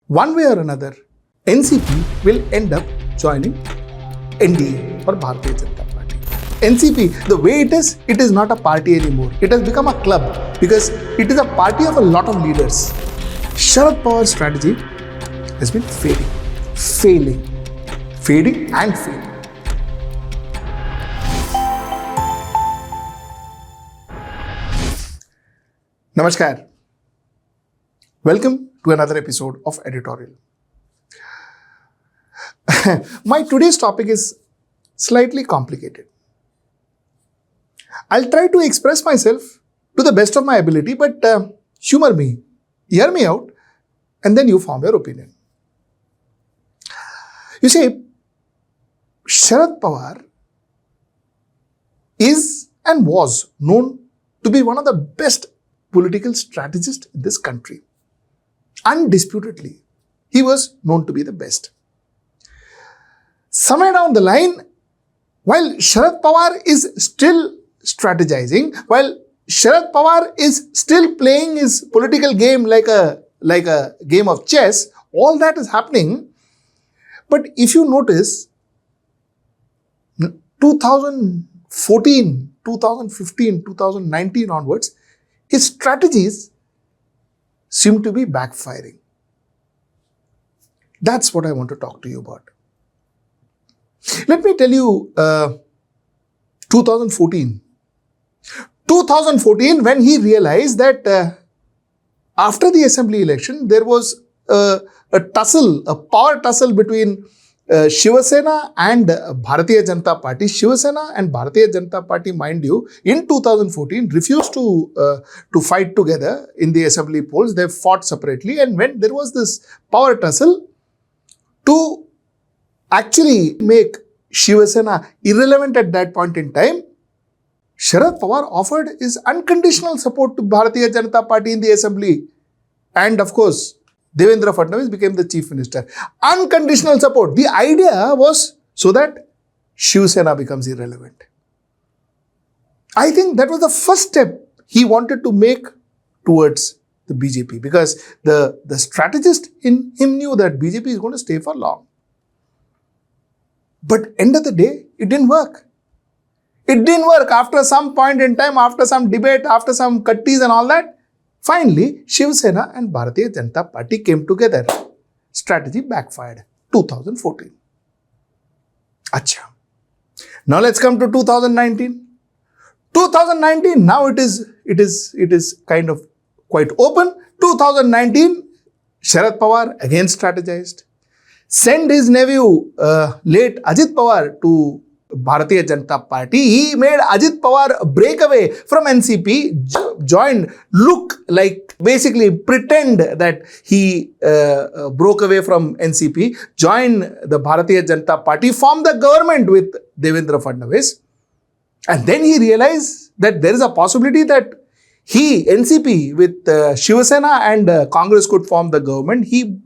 one way or another, NCP will end up joining NDA or Bharatiya Janata Party. NCP, the way it is not a party anymore. It has become a club because it is a party of a lot of leaders. Sharad Pawar's strategy has been failing. Namaskar. Welcome to another episode of Editorial. My today's topic is slightly complicated. I'll try to express myself to the best of my ability, but humor me, hear me out, and then you form your opinion. You see, Sharad Pawar is and was known to be one of the best political strategists in this country. Undisputedly, he was known to be the best. Somewhere down the line, while Sharad Pawar is still strategizing, while Sharad Pawar is still playing his political game like a game of chess, all that is happening. But if you notice, 2014, 2015, 2019 onwards, his strategies seem to be backfiring. That's what I want to talk to you about. Let me tell you 2014. 2014, when he realized that after the assembly election, there was a power tussle between Shiva Sena and Bharatiya Janata Party. Shiva Sena and Bharatiya Janata Party, mind you, in 2014 refused to fight together in the assembly polls. They fought separately, and when there was this power tussle, to actually make Shiva Sena irrelevant at that point in time, Sharad Pawar offered his unconditional support to Bharatiya Janata Party in the assembly. And of course, Devendra Fadnavis became the chief minister. Unconditional support. The idea was so that Shiva Sena becomes irrelevant. I think that was the first step he wanted to make towards the BJP, because the strategist in him knew that BJP is going to stay for long. But end of the day, it didn't work. It didn't work. After some point in time, after some debate, after some cutties and all that, finally, Shiva Sena and Bharatiya Janata Party came together. Strategy backfired. 2014. Acha. Now let's come to 2019. 2019, now it is kind of quite open. 2019, Sharad Pawar again strategized. Send his nephew, late Ajit Pawar, to Bharatiya Janata Party. He made Ajit Pawar break away from NCP, basically pretend that he broke away from NCP, join the Bharatiya Janata Party, form the government with Devendra Fadnavis. And then he realized that there is a possibility that NCP with Shiva Sena and Congress could form the government. He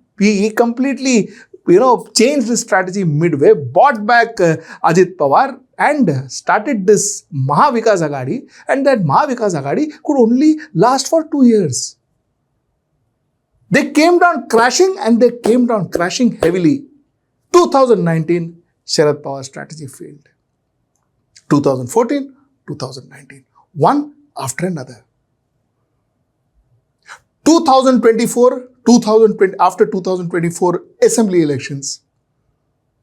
completely changed his strategy midway, bought back Ajit Pawar and started this Maha Vikas Aghadi, and that Maha Vikas Aghadi could only last for 2 years. They came down crashing, and they came down crashing heavily. 2019, Sharad Pawar's strategy failed. 2014, 2019, one after another. 2024, after 2024 assembly elections,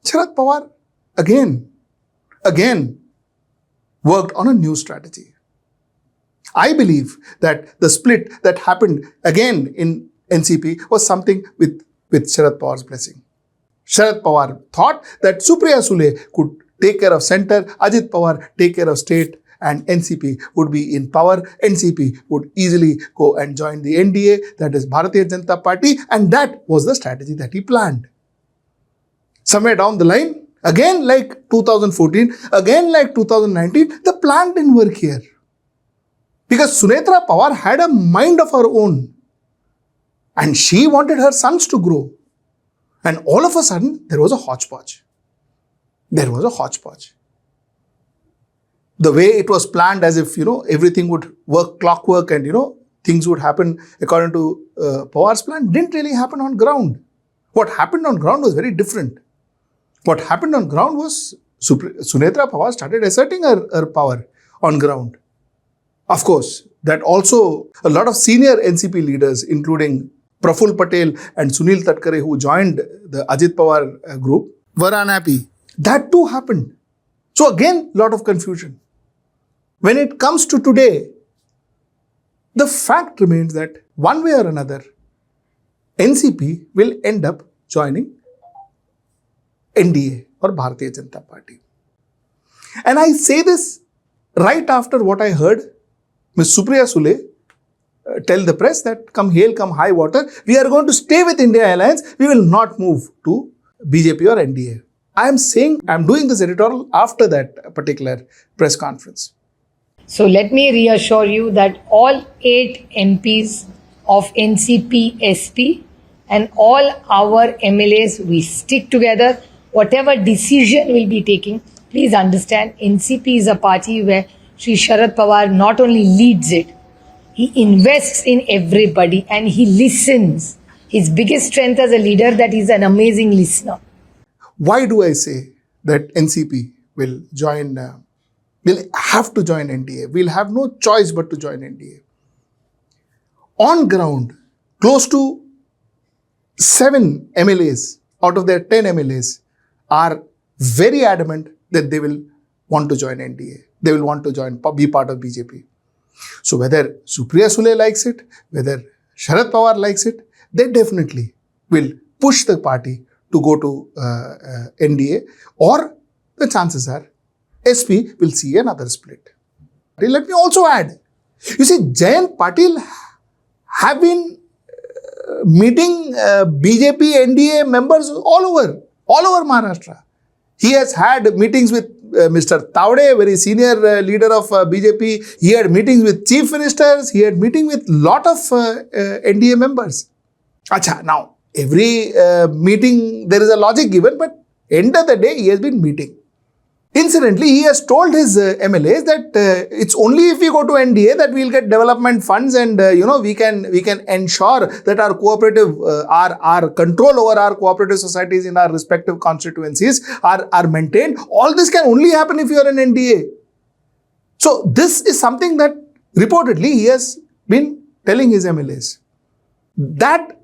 Sharad Pawar again worked on a new strategy. I believe that the split that happened again in NCP was something with Sharad Pawar's blessing. Sharad Pawar thought that Supriya Sule could take care of center, Ajit Pawar take care of state, and NCP would be in power. NCP would easily go and join the NDA, that is Bharatiya Janata Party, and that was the strategy that he planned. Somewhere down the line, again like 2014, again like 2019, the plan didn't work here. Because Sunetra Pawar had a mind of her own, and she wanted her sons to grow. And all of a sudden, there was a hodgepodge. The way it was planned, as if, everything would work clockwork and, things would happen according to Pawar's plan, didn't really happen on ground. What happened on ground was very different. What happened on ground was Sunetra Pawar started asserting her power on ground. Of course, that also a lot of senior NCP leaders, including Praful Patel and Sunil Tatkare, who joined the Ajit Pawar group, were unhappy. That too happened. So again, lot of confusion. When it comes to today, the fact remains that one way or another, NCP will end up joining NDA or Bharatiya Janata Party. And I say this right after what I heard Ms. Supriya Sule tell the press that come hail, come high water, we are going to stay with India Alliance, we will not move to BJP or NDA. I am doing this editorial after that particular press conference. So let me reassure you that all 8 MPs of NCP SP and all our MLAs, we stick together. Whatever decision we'll be taking, please understand, NCP is a party where Shri Sharad Pawar not only leads it, he invests in everybody and he listens. His biggest strength as a leader, that he's an amazing listener. Why do I say that NCP will have to join NDA? We'll have no choice but to join NDA. On ground, close to 7 MLAs out of their 10 MLAs are very adamant that they will want to join NDA. They will want to be part of BJP. So whether Supriya Sule likes it, whether Sharad Pawar likes it, they definitely will push the party to go to NDA, or the chances are SP will see another split. Let me also add, you see, Jayant Patil have been meeting BJP NDA members all over Maharashtra. He has had meetings with Mr. Tawde, very senior leader of BJP. He had meetings with chief ministers. He had meeting with lot of NDA members. Acha, now every meeting there is a logic given, but end of the day he has been meeting. Incidentally, he has told his MLAs that it's only if we go to NDA that we'll get development funds, and we can ensure that our cooperative our control over our cooperative societies in our respective constituencies are maintained. All this can only happen if you are an NDA. So this is something that reportedly he has been telling his MLAs. That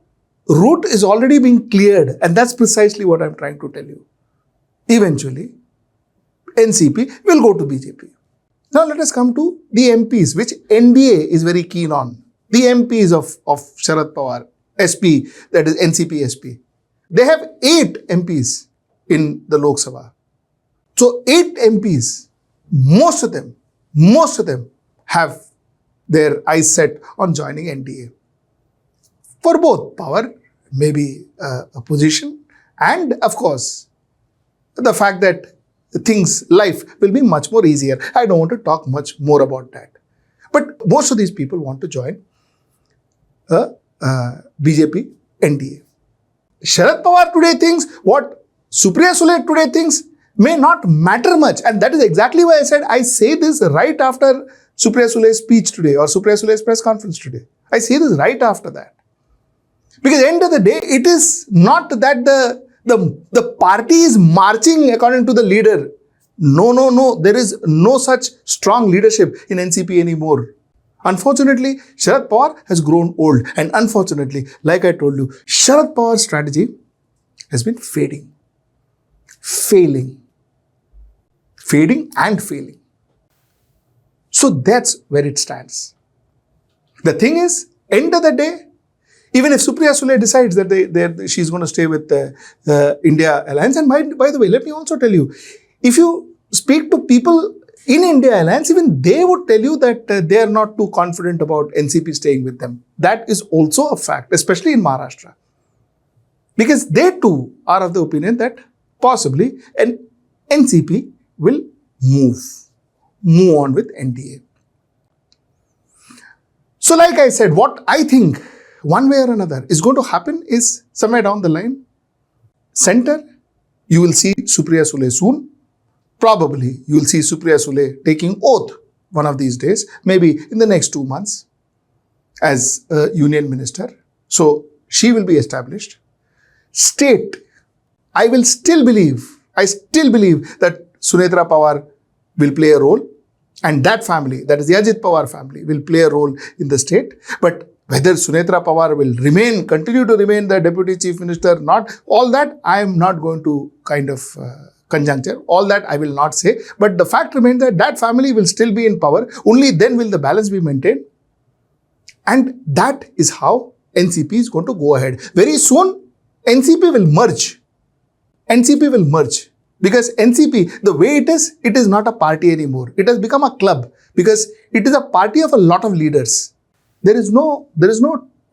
route is already being cleared, and that's precisely what I'm trying to tell you. Eventually, NCP will go to BJP. Now let us come to the MPs, which NDA is very keen on. The MPs of Sharad Pawar, SP, that is NCP SP. They have 8 MPs in the Lok Sabha. So 8 MPs, most of them have their eyes set on joining NDA. For both power, maybe a position, and of course, the fact that life will be much more easier. I don't want to talk much more about that. But most of these people want to join BJP NDA. Sharad Pawar today thinks what Supriya Sule today thinks may not matter much. And that is exactly why I say this right after Supriya Sule's speech today or Supriya Sule's press conference today. I say this right after that. Because at the end of the day, it is not that the party is marching according to the leader. No. There is no such strong leadership in NCP anymore. Unfortunately, Sharad Pawar has grown old. And unfortunately, like I told you, Sharad Pawar's strategy has been fading and failing. So that's where it stands. The thing is, end of the day, even if Supriya Sule decides that she's going to stay with India Alliance, and by the way, let me also tell you, if you speak to people in India Alliance, even they would tell you that they are not too confident about NCP staying with them. That is also a fact, especially in Maharashtra. Because they too are of the opinion that possibly an NCP will move on with NDA. So like I said, what I think one way or another is going to happen is somewhere down the line, center, you will see Supriya Sule soon. Probably you will see Supriya Sule taking oath one of these days, maybe in the next 2 months as a union minister. So she will be established. state, I still believe that Sunetra Pawar will play a role, and that family, that is the Ajit Pawar family, will play a role in the state. But whether Sunetra Pawar will continue to remain the Deputy Chief Minister, not, all that I am not going to kind of conjuncture. All that I will not say. But the fact remains that that family will still be in power. Only then will the balance be maintained. And that is how NCP is going to go ahead. Very soon, NCP will merge. NCP will merge. Because NCP, the way it is not a party anymore. It has become a club because it is a party of a lot of leaders. There is no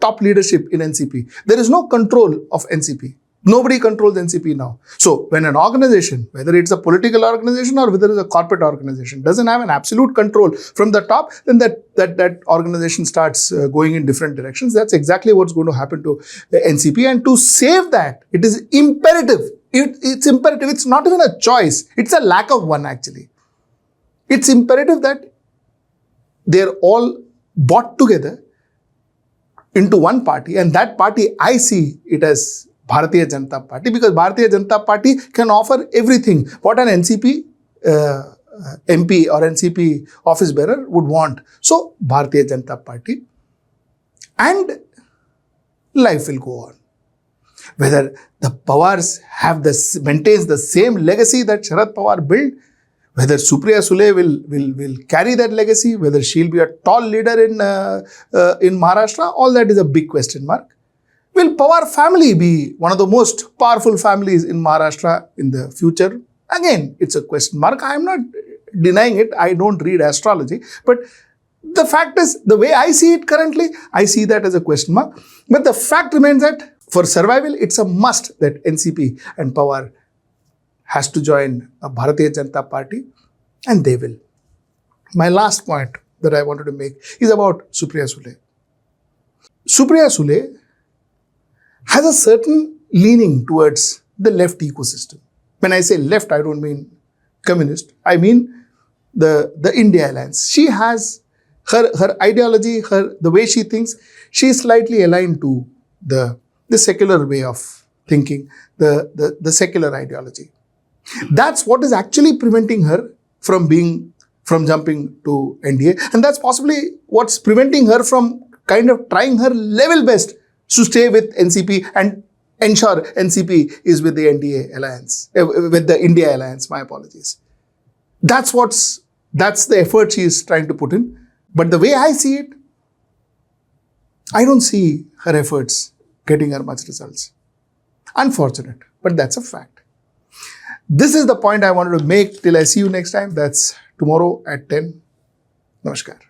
top leadership in NCP. There is no control of NCP. Nobody controls NCP now. So when an organization, whether it's a political organization or whether it's a corporate organization, doesn't have an absolute control from the top, then that organization starts going in different directions. That's exactly what's going to happen to NCP. And to save that, it is imperative. It's imperative. It's not even a choice. It's a lack of one, actually. It's imperative that they're all brought together into one party, and that party, I see it as Bharatiya Janata Party, because Bharatiya Janata Party can offer everything what an NCP MP or NCP office bearer would want. So Bharatiya Janata Party, and life will go on. Whether the Pawars maintains the same legacy that Sharad Pawar built, whether Supriya Sule will carry that legacy, whether she'll be a tall leader in Maharashtra, all that is a big question mark. Will Pawar family be one of the most powerful families in Maharashtra in the future? Again, it's a question mark. I am not denying it. I don't read astrology. But the fact is, the way I see it currently, I see that as a question mark. But the fact remains that for survival, it's a must that NCP and Pawar has to join a Bharatiya Janata Party, and they will. My last point that I wanted to make is about Supriya Sule. Supriya Sule has a certain leaning towards the left ecosystem. When I say left, I don't mean communist. I mean the India alliance. She has her ideology, the way she thinks, she is slightly aligned to the secular way of thinking, the secular ideology. That's what is actually preventing her from jumping to NDA. And that's possibly what's preventing her from kind of trying her level best to stay with NCP and ensure NCP is with the NDA alliance, with the India alliance, my apologies. That's the effort she is trying to put in. But the way I see it, I don't see her efforts getting her much results. Unfortunate, but that's a fact. This is the point I wanted to make. Till I see you next time. That's tomorrow at 10. Namaskar.